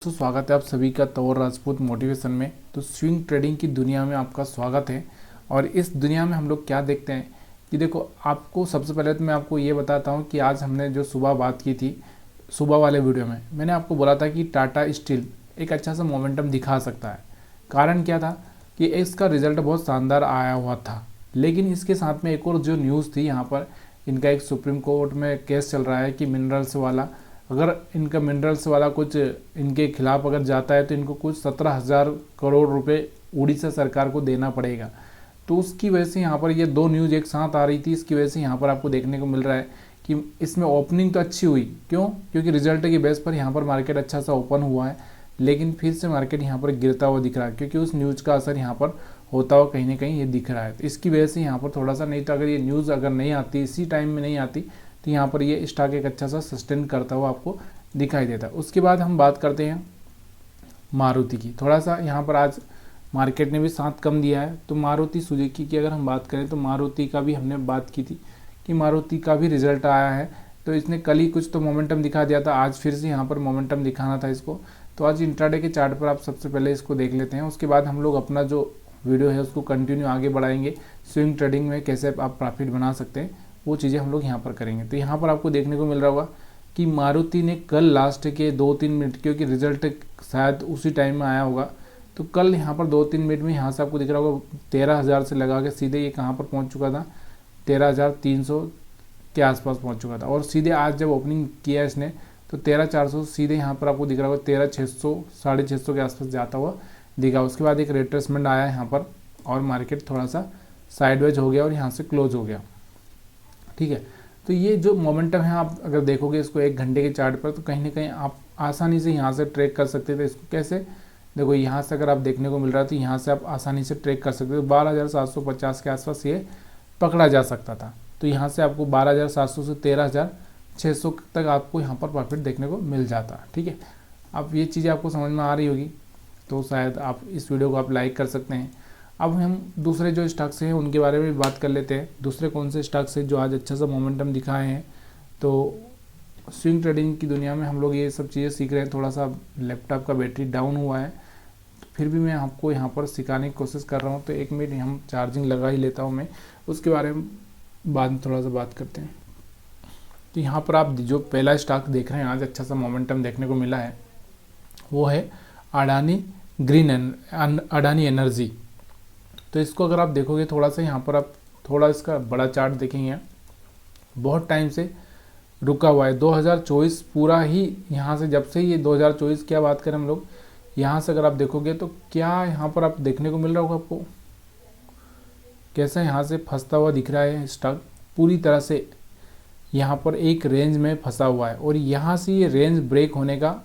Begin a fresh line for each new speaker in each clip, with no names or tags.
दोस्तों, स्वागत है आप सभी का तौर राजपूत मोटिवेशन में। तो स्विंग ट्रेडिंग की दुनिया में आपका स्वागत है। और इस दुनिया में हम लोग क्या देखते हैं कि देखो, आपको सबसे पहले तो मैं आपको ये बताता हूँ कि आज हमने जो सुबह बात की थी, सुबह वाले वीडियो में मैंने आपको बोला था कि टाटा स्टील एक अच्छा सा मोमेंटम दिखा सकता है। कारण क्या था कि इसका रिजल्ट बहुत शानदार आया हुआ था, लेकिन इसके साथ में एक और जो न्यूज़ थी, यहाँ पर इनका एक सुप्रीम कोर्ट में केस चल रहा है कि मिनरल्स वाला, अगर इनका मिनरल्स वाला कुछ इनके खिलाफ अगर जाता है तो इनको कुछ 17,000 करोड़ रुपए उड़ीसा सरकार को देना पड़ेगा। तो उसकी वजह से यहाँ पर ये दो न्यूज़ एक साथ आ रही थी। इसकी वजह से यहाँ पर आपको देखने को मिल रहा है कि इसमें ओपनिंग तो अच्छी हुई। क्यों? क्योंकि रिजल्ट की बेस पर यहाँ पर मार्केट अच्छा सा ओपन हुआ है, लेकिन फिर से मार्केट यहाँ पर गिरता हुआ दिख रहा है, क्योंकि उस न्यूज़ का असर यहाँ पर होता हुआ कहीं ना कहीं ये दिख रहा है। तो इसकी वजह से यहाँ पर थोड़ा सा, नहीं तो अगर ये न्यूज़ अगर नहीं आती, इसी टाइम में नहीं आती, तो यहाँ पर ये स्टॉक एक अच्छा सा सस्टेन करता हुआ आपको दिखाई देता है। उसके बाद हम बात करते हैं मारुति की। थोड़ा सा यहाँ पर आज मार्केट ने भी साथ कम दिया है। तो मारुति सुजुकी की अगर हम बात करें तो मारुति का भी हमने बात की थी कि मारुति का भी रिजल्ट आया है। तो इसने कल ही कुछ तो मोमेंटम दिखा दिया था, आज फिर से यहाँ पर मोमेंटम दिखाना था इसको। तो आज इंट्राडे के चार्ट पर आप सबसे पहले इसको देख लेते हैं। उसके बाद हम लोग अपना जो वीडियो है उसको कंटिन्यू आगे बढ़ाएंगे। स्विंग ट्रेडिंग में कैसे आप प्रॉफिट बना सकते हैं वो चीज़ें हम लोग यहाँ पर करेंगे। तो यहाँ पर आपको देखने को मिल रहा होगा कि मारुति ने कल लास्ट के 2-3 मिनट, क्योंकि रिजल्ट शायद उसी टाइम में आया होगा, तो कल यहाँ पर 2-3 मिनट में यहाँ से आपको दिख रहा होगा 13,000 से लगा के सीधे ये कहाँ पर पहुँच चुका था, 13,300 के आसपास पहुँच चुका था। और सीधे आज जब ओपनिंग किया इसने तो 13,400 सीधे यहाँ पर आपको दिख रहा होगा 13,600 650 के आसपास जाता हुआ दिखा। उसके बाद एक रिट्रेसमेंट आया यहाँ पर और मार्केट थोड़ा सा साइडवेज हो गया और यहाँ से क्लोज हो गया। ठीक है, तो ये जो मोमेंटम है, आप अगर देखोगे इसको 1 घंटे के चार्ट पर, तो कहीं ना कहीं आप आसानी से यहाँ से ट्रेक कर सकते थे इसको। कैसे? देखो, यहाँ से अगर आप देखने को मिल रहा है तो यहाँ से आप आसानी से ट्रेक कर सकते थे। 12,750 के आसपास ये पकड़ा जा सकता था। तो यहाँ से आपको 12,700 से 13,600 तक आपको यहाँ पर प्रॉफिट देखने को मिल जाता। ठीक है, अब ये चीज़ें आपको समझ में आ रही होगी, तो शायद आप इस वीडियो को आप लाइक कर सकते हैं। अब हम दूसरे जो स्टॉक्स हैं उनके बारे में भी बात कर लेते हैं। दूसरे कौन से स्टॉक्स हैं जो आज अच्छा सा मोमेंटम दिखाए हैं। तो स्विंग ट्रेडिंग की दुनिया में हम लोग ये सब चीज़ें सीख रहे हैं। थोड़ा सा लैपटॉप का बैटरी डाउन हुआ है, फिर भी मैं आपको यहाँ पर सिखाने की कोशिश कर रहा हूँ। तो 1 मिनट हम चार्जिंग लगा ही लेता हूँ मैं, उसके बारे में बाद में थोड़ा सा बात करते हैं। तो यहाँ पर आप जो पहला स्टॉक देख रहे हैं आज अच्छा सा मोमेंटम देखने को मिला है, वो है अडानी एनर्जी। तो इसको अगर आप देखोगे थोड़ा सा, यहाँ पर आप थोड़ा इसका बड़ा चार्ट देखेंगे, बहुत टाइम से रुका हुआ है। 2024 पूरा ही, यहाँ से जब से ये 2024 क्या बात करें हम लोग, यहाँ से अगर आप देखोगे तो क्या यहाँ पर आप देखने को मिल रहा होगा आपको, कैसा यहाँ से फंसता हुआ दिख रहा है स्टॉक। पूरी तरह से यहाँ पर एक रेंज में फंसा हुआ है और यहाँ से ये रेंज ब्रेक होने का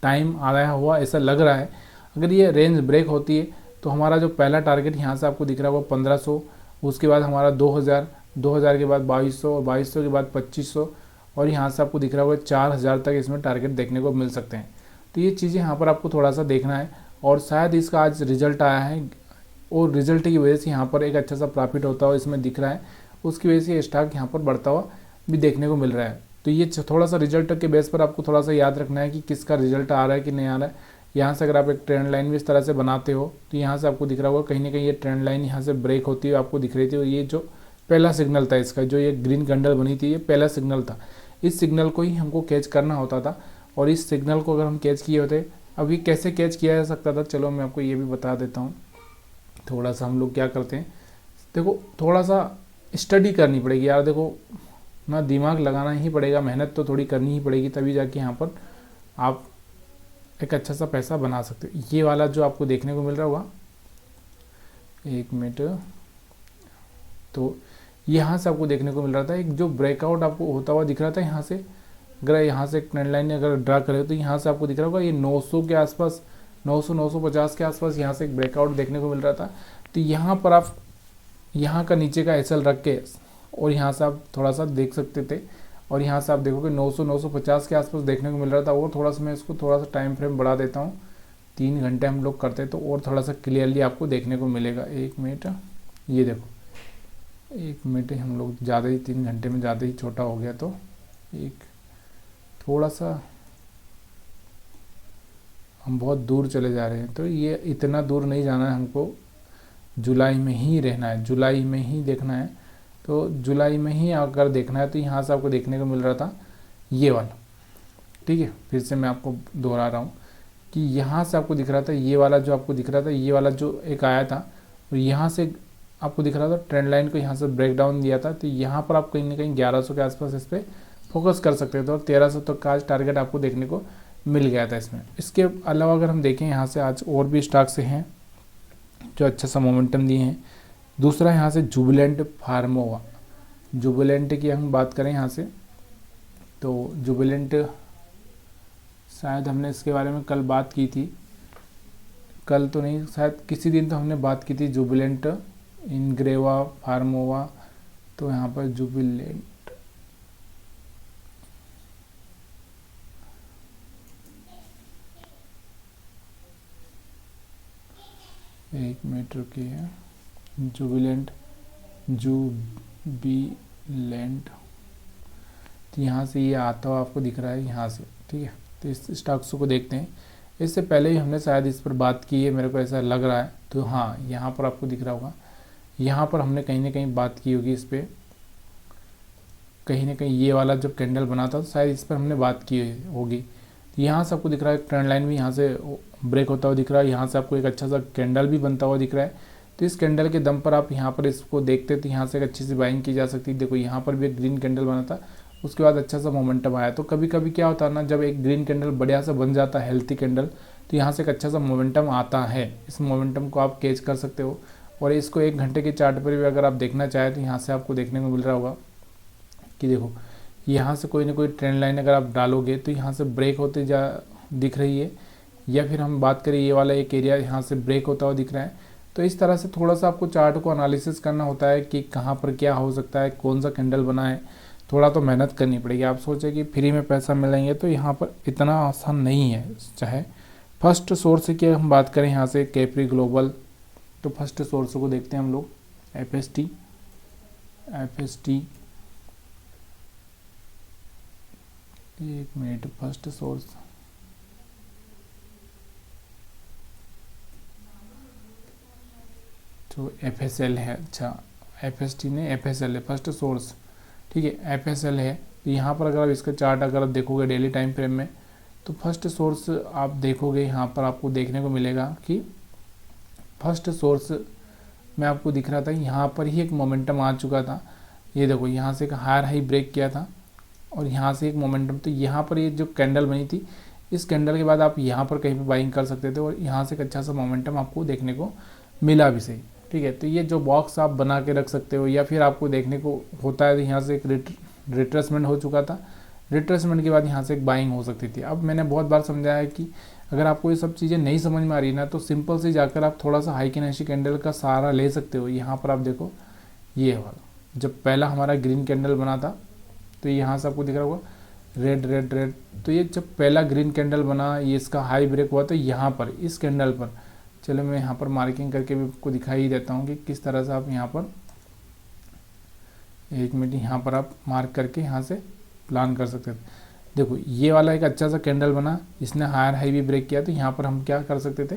टाइम आया हुआ ऐसा लग रहा है। अगर ये रेंज ब्रेक होती है तो हमारा जो पहला टारगेट यहाँ से आपको दिख रहा है वो 1500, उसके बाद हमारा 2000, 2000 के बाद 2200 और 2200 के बाद 2500 और यहाँ से आपको दिख रहा होगा 4000 तक इसमें टारगेट देखने को मिल सकते हैं। तो ये चीज़ें यहाँ पर आपको थोड़ा सा देखना है। और शायद इसका आज रिजल्ट आया है और रिजल्ट की वजह से यहाँ पर एक अच्छा सा प्रॉफिट होता हुआ इसमें दिख रहा है, उसकी वजह से स्टॉक यहाँ पर बढ़ता हुआ भी देखने को मिल रहा है। तो ये थोड़ा सा रिजल्ट के बेस पर आपको थोड़ा सा याद रखना है कि किसका रिजल्ट आ रहा है कि नहीं आ रहा है। यहाँ से अगर आप एक ट्रेंड लाइन भी इस तरह से बनाते हो तो यहाँ से आपको दिख रहा होगा कहीं ना कहीं ये ट्रेंड लाइन यहाँ से ब्रेक होती है आपको दिख रही थी। और ये जो पहला सिग्नल था इसका, जो ये ग्रीन कैंडल बनी थी, ये पहला सिग्नल था। इस सिग्नल को ही हमको कैच करना होता था और इस सिग्नल को अगर हम कैच किए होते, अब ये कैसे कैच किया जा सकता था, चलो मैं आपको ये भी बता देता हूँ। थोड़ा सा हम लोग क्या करते हैं, देखो थोड़ा सा स्टडी करनी पड़ेगी यार। देखो ना, दिमाग लगाना ही पड़ेगा, मेहनत तो थोड़ी करनी ही पड़ेगी, तभी जाके यहाँ पर आप एक अच्छा सा पैसा बना सकते हो। ये वाला जो आपको देखने को मिल रहा होगा, 1 मिनट, तो यहाँ से आपको देखने को मिल रहा था एक जो ब्रेकआउट आपको होता हुआ दिख रहा था। यहाँ से अगर यहाँ से एक ट्रेंड लाइन अगर ड्रा करें तो यहाँ से आपको दिख रहा होगा ये 900 के आसपास, 900 950 के आसपास यहाँ से एक ब्रेकआउट देखने को मिल रहा था। तो यहाँ पर आप यहाँ का नीचे का एसएल रख के और यहाँ से आप थोड़ा सा देख सकते थे और यहाँ से आप देखोगे 900 950 के आसपास देखने को मिल रहा था। और थोड़ा सा मैं इसको थोड़ा सा टाइम फ्रेम बढ़ा देता हूँ, 3 घंटे हम लोग करते तो और थोड़ा सा क्लियरली आपको देखने को मिलेगा। 1 मिनट, ये देखो 1 मिनट हम लोग ज़्यादा ही 3 घंटे में ज़्यादा ही छोटा हो गया। तो एक थोड़ा सा हम बहुत दूर चले जा रहे हैं। तो ये इतना दूर नहीं जाना है हमको, जुलाई में ही रहना है, जुलाई में ही देखना है। तो जुलाई में ही अगर देखना है तो यहाँ से आपको देखने को मिल रहा था ये वाला, ठीक है। फिर से मैं आपको दोहरा रहा हूँ कि यहाँ से आपको दिख रहा था ये वाला, जो आपको दिख रहा था ये वाला जो एक आया था, और यहाँ से आपको दिख रहा था ट्रेंड लाइन को यहाँ से ब्रेक डाउन दिया था। तो यहाँ पर आप कहीं ना कहीं 1100 के आसपास इस पर फोकस कर सकते थे, और 1300 तक का आज टारगेट आपको देखने को मिल गया था इसमें। इसके अलावा अगर हम देखें यहाँ से आज और भी स्टॉक से हैं जो अच्छा सा मोमेंटम दिए हैं। दूसरा यहाँ से जुबिलेंट फार्मोवा, जुबिलेंट की हम बात करें यहाँ से, तो जुबिलेंट शायद हमने इसके बारे में कल बात की थी, कल तो नहीं शायद किसी दिन तो हमने बात की थी जुबिलेंट इनग्रेवा फार्मोवा। तो यहाँ पर जुबिलेंट, एक मिनट रुकिए, जुबिलेंट तो यहाँ से ये आता हुआ आपको दिख रहा है यहाँ से, ठीक है। तो इस स्टॉक्स को देखते हैं। इससे पहले ही हमने शायद इस पर बात की है, मेरे को ऐसा लग रहा है। तो हाँ, यहाँ पर आपको दिख रहा होगा, यहाँ पर हमने कहीं ना कहीं बात की होगी इस पर, कहीं ना कहीं ये वाला जब कैंडल बना था तो शायद इस पर हमने बात की होगी। तो यहाँ से आपको दिख रहा है ट्रेंड लाइन भी यहाँ से ब्रेक होता हुआ दिख रहा है, यहाँ से आपको एक अच्छा सा कैंडल भी बनता हुआ दिख रहा है। तो इस कैंडल के दम पर आप यहाँ पर इसको देखते तो यहाँ से एक अच्छी सी बाइंग की जा सकती है। देखो यहाँ पर भी एक ग्रीन कैंडल बना था, उसके बाद अच्छा सा मोमेंटम आया। तो कभी कभी क्या होता है ना, जब एक ग्रीन कैंडल बढ़िया सा बन जाता है, हेल्थी कैंडल, तो यहाँ से एक अच्छा सा मोमेंटम आता है। इस मोमेंटम को आप कैच कर सकते हो। और इसको 1 घंटे के चार्ट पर भी अगर आप देखना चाहें तो यहाँ से आपको देखने को मिल रहा होगा कि देखो यहाँ से कोई ना कोई ट्रेंड लाइन अगर आप डालोगे तो यहाँ से ब्रेक होते जा दिख रही है, या फिर हम बात करें ये वाला एक एरिया यहाँ से ब्रेक होता हुआ दिख रहा है। तो इस तरह से थोड़ा सा आपको चार्ट को एनालिसिस करना होता है कि कहाँ पर क्या हो सकता है, कौन सा कैंडल बना है। थोड़ा तो मेहनत करनी पड़ेगी। आप सोचें कि फ्री में पैसा मिलेंगे, तो यहाँ पर इतना आसान नहीं है। चाहे फर्स्ट सोर्स की हम बात करें यहाँ से कैप्री ग्लोबल, तो फर्स्ट सोर्स को देखते हैं हम लोग, एफएसटी एक मिनट, फर्स्ट सोर्स तो एफएसएल है, अच्छा एफएसटी ने एफएसएल है फर्स्ट सोर्स, ठीक है एफएसएल है। तो यहाँ पर अगर आप इसका चार्ट अगर आप देखोगे डेली टाइम फ्रेम में, तो फर्स्ट सोर्स आप देखोगे यहाँ पर आपको देखने को मिलेगा कि फर्स्ट सोर्स में आपको दिख रहा था यहाँ पर ही एक मोमेंटम आ चुका था। ये देखो यहाँ से एक हायर हाई ब्रेक किया था और यहाँ से एक मोमेंटम, तो यहाँ पर ये जो कैंडल बनी थी, इस कैंडल के बाद आप यहाँ पर कहीं पे बाइंग कर सकते थे और यहाँ से एक अच्छा सा मोमेंटम आपको देखने को मिला भी सही, ठीक है। तो ये जो बॉक्स आप बना के रख सकते हो, या फिर आपको देखने को होता है तो यहाँ से एक रिट्रेसमेंट हो चुका था, रिट्रेसमेंट के बाद यहाँ से एक बाइंग हो सकती थी। अब मैंने बहुत बार समझाया है कि अगर आपको ये सब चीज़ें नहीं समझ में आ रही ना, तो सिंपल से जाकर आप थोड़ा सा हाइकिनेशी कैंडल का सहारा ले सकते हो। यहाँ पर आप देखो ये वाला जब पहला हमारा ग्रीन कैंडल बना था, तो यहाँ से आपको दिख रहा होगा रेड रेड रेड, तो ये जब पहला ग्रीन कैंडल बना, ये इसका हाई ब्रेक हुआ, तो यहाँ पर इस कैंडल पर, चलो मैं यहाँ पर मार्किंग करके भी आपको दिखाई देता हूँ कि किस तरह से आप यहाँ पर, एक मिनट, यहाँ पर आप मार्क करके यहाँ से प्लान कर सकते थे। देखो ये वाला एक अच्छा सा कैंडल बना, इसने हायर हाई भी ब्रेक किया, तो यहाँ पर हम क्या कर सकते थे,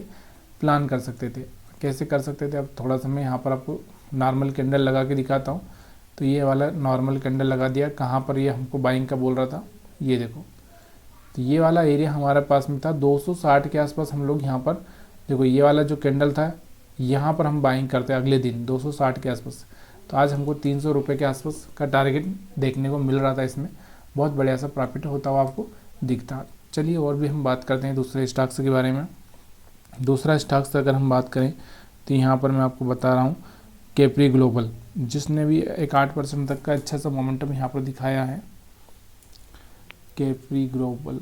प्लान कर सकते थे। कैसे कर सकते थे, अब थोड़ा सा मैं यहाँ पर आपको नॉर्मल कैंडल लगा के दिखाता हूँ। तो ये वाला नॉर्मल कैंडल लगा दिया, कहाँ पर ये हमको बाइंग का बोल रहा था, ये देखो। तो ये वाला एरिया हमारे पास में था 260 के आसपास। हम लोग यहाँ पर देखो ये वाला जो कैंडल था, यहाँ पर हम बाइंग करते हैं अगले दिन 260 के आसपास। तो आज हमको 300 रुपये के आसपास का टारगेट देखने को मिल रहा था। इसमें बहुत बढ़िया सा प्रॉफिट होता हुआ आपको दिखता। चलिए और भी हम बात करते हैं दूसरे स्टॉक्स के बारे में। दूसरा स्टॉक्स अगर हम बात करें तो यहाँ पर मैं आपको बता रहा हूँ कैप्री ग्लोबल, जिसने भी एक 8% तक का अच्छा सा मोमेंटम यहाँ पर दिखाया है। कैप्री ग्लोबल,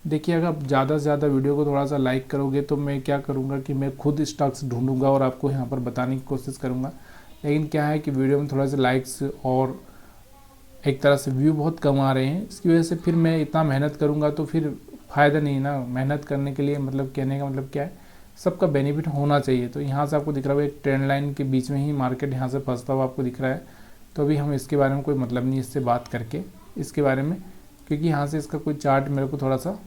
देखिए अगर आप ज़्यादा से ज़्यादा वीडियो को थोड़ा सा लाइक करोगे तो मैं क्या करूँगा कि मैं खुद स्टॉक्स ढूंढूंगा और आपको यहाँ पर बताने की कोशिश करूँगा। लेकिन क्या है कि वीडियो में थोड़ा सा लाइक्स और एक तरह से व्यू बहुत कम आ रहे हैं, इसकी वजह से फिर मैं इतना मेहनत करूँगा तो फिर फ़ायदा नहीं ना। मेहनत करने के लिए मतलब कहने का मतलब क्या है, सबका बेनिफिट होना चाहिए। तो यहाँ से आपको दिख रहा है एक ट्रेंड लाइन के बीच में ही मार्केट यहाँ से फंसता हुआ आपको दिख रहा है। तो अभी हम इसके बारे में कोई मतलब नहीं इससे बात करके इसके बारे में, क्योंकि यहाँ से इसका कोई चार्ट मेरे को थोड़ा सा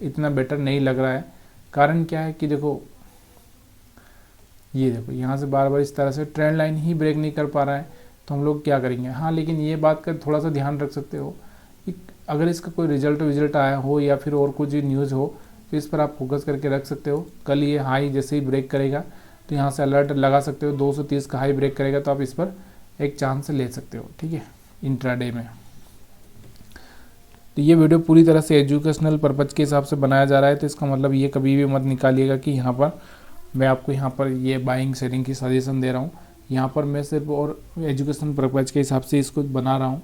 इतना बेटर नहीं लग रहा है। कारण क्या है कि देखो ये देखो यहाँ से बार बार इस तरह से ट्रेंड लाइन ही ब्रेक नहीं कर पा रहा है, तो हम लोग क्या करेंगे। हाँ, लेकिन ये बात का थोड़ा सा ध्यान रख सकते हो कि अगर इसका कोई रिजल्ट आया हो या फिर और कुछ न्यूज़ हो तो इस पर आप फोकस करके रख सकते हो। कल ये हाई जैसे ही ब्रेक करेगा तो यहाँ से अलर्ट लगा सकते हो, 230 का हाई ब्रेक करेगा तो आप इस पर एक चांस ले सकते हो, ठीक है, इंट्राडे में। तो ये वीडियो पूरी तरह से एजुकेशनल पर्पज़ के हिसाब से बनाया जा रहा है, तो इसका मतलब ये कभी भी मत निकालिएगा कि यहाँ पर मैं आपको यहाँ पर ये बाइंग सेलिंग की सजेशन दे रहा हूँ। यहाँ पर मैं सिर्फ और एजुकेशन पर्पज़ के हिसाब से इसको बना रहा हूँ।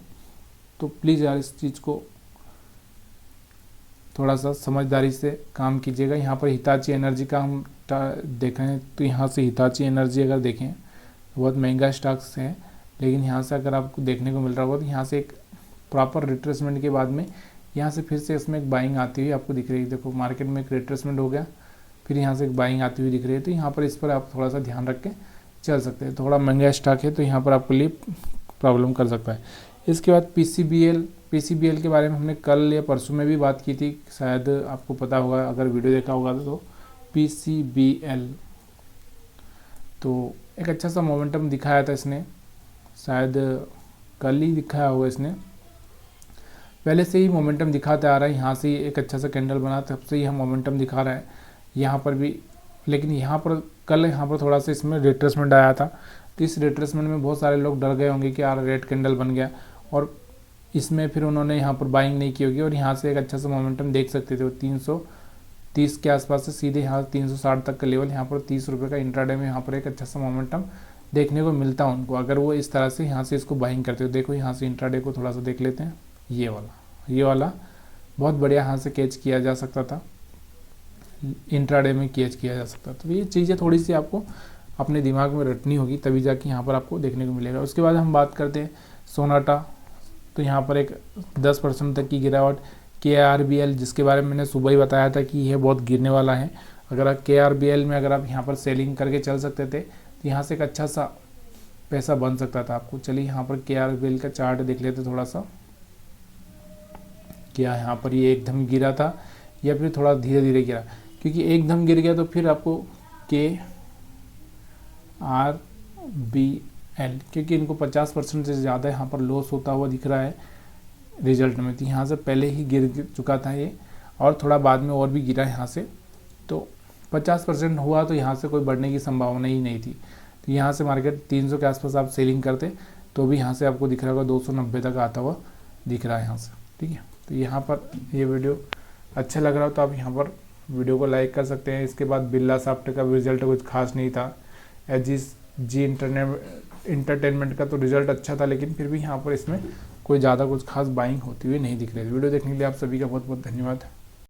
तो प्लीज़ यार इस चीज़ को थोड़ा सा समझदारी से काम कीजिएगा। यहाँ पर हिताची एनर्जी का हम देखें तो यहाँ से हिताची एनर्जी अगर देखें तो बहुत महंगा स्टॉक्स है, लेकिन यहाँ से अगर आपको देखने को मिल रहा होगा तो यहाँ से एक प्रॉपर रिट्रेसमेंट के बाद में यहाँ से फिर से इसमें एक बाइंग आती हुई आपको दिख रही है। देखो मार्केट में एक रिट्रेसमेंट हो गया, फिर यहाँ से एक बाइंग आती हुई दिख रही है, तो यहाँ पर इस पर आप थोड़ा सा ध्यान रख के चल सकते हैं। थोड़ा महंगा स्टॉक है तो यहाँ पर आपके लिए प्रॉब्लम कर सकता है। इसके बाद पीसीबीएल के बारे में हमने कल या परसों में भी बात की थी, शायद आपको पता होगा अगर वीडियो देखा होगा तो। पीसीबीएल तो एक अच्छा सा मोमेंटम दिखाया था इसने, शायद कल ही दिखाया होगा इसने, पहले से ही मोमेंटम दिखाता आ रहा है। यहाँ से एक अच्छा सा कैंडल बना तब से ही हम मोमेंटम दिखा रहा है यहाँ पर भी, लेकिन यहाँ पर कल यहाँ पर थोड़ा सा इसमें रिट्रेसमेंट आया था। तो इस रिट्रेसमेंट में बहुत सारे लोग डर गए होंगे कि यार रेड कैंडल बन गया, और इसमें फिर उन्होंने यहाँ पर बाइंग नहीं की होगी और यहाँ से एक अच्छा सा मोमेंटम देख सकते थे। 330 के आसपास से सीधे यहाँ 360 तक का लेवल, यहाँ पर 30 रुपये का इंट्राडे में यहाँ पर एक अच्छा सा मोमेंटम देखने को मिलता है उनको, अगर वो इस तरह से यहाँ से इसको बाइंग करते हो। देखो यहाँ से इंट्राडे को थोड़ा सा देख लेते हैं, ये वाला बहुत बढ़िया यहाँ से कैच किया जा सकता था, इंट्राडे में कैच किया जा सकता था। तो ये चीज़ें थोड़ी सी आपको अपने दिमाग में रटनी होगी, तभी जाके यहाँ पर आपको देखने को मिलेगा। उसके बाद हम बात करते हैं सोनाटा, तो यहाँ पर एक 10% तक की गिरावट। KRBL जिसके बारे में मैंने सुबह ही बताया था कि यह बहुत गिरने वाला है, अगर आप KRBL में अगर आप यहाँ पर सेलिंग करके चल सकते थे तो यहाँ से एक अच्छा सा पैसा बन सकता था आपको। चलिए यहाँ पर KRBL का चार्ट देख लेते थोड़ा सा, क्या यहाँ पर ये एकदम गिरा था या फिर थोड़ा धीरे धीरे गिरा, क्योंकि एकदम गिर गया तो फिर आपको KRBL, क्योंकि इनको 50% से ज़्यादा यहाँ पर लॉस होता हुआ दिख रहा है रिजल्ट में। तो यहाँ से पहले ही गिर चुका था ये, और थोड़ा बाद में और भी गिरा यहाँ से, तो 50% हुआ तो यहाँ से कोई बढ़ने की संभावना ही नहीं थी। तो यहाँ से मार्केट 300 के आसपास आप सेलिंग करते तो भी यहाँ से आपको दिख रहा होगा 290 तक आता हुआ दिख रहा है यहाँ से, ठीक है। तो यहाँ पर ये वीडियो अच्छा लग रहा हो तो आप यहाँ पर वीडियो को लाइक कर सकते हैं। इसके बाद बिरला सॉफ्ट का रिजल्ट कुछ खास नहीं था, जी इंटरटेनमेंट का तो रिजल्ट अच्छा था, लेकिन फिर भी यहाँ पर इसमें कोई ज़्यादा कुछ खास बाइंग होती हुई नहीं दिख रही है। वीडियो देखने के लिए आप सभी का बहुत बहुत धन्यवाद।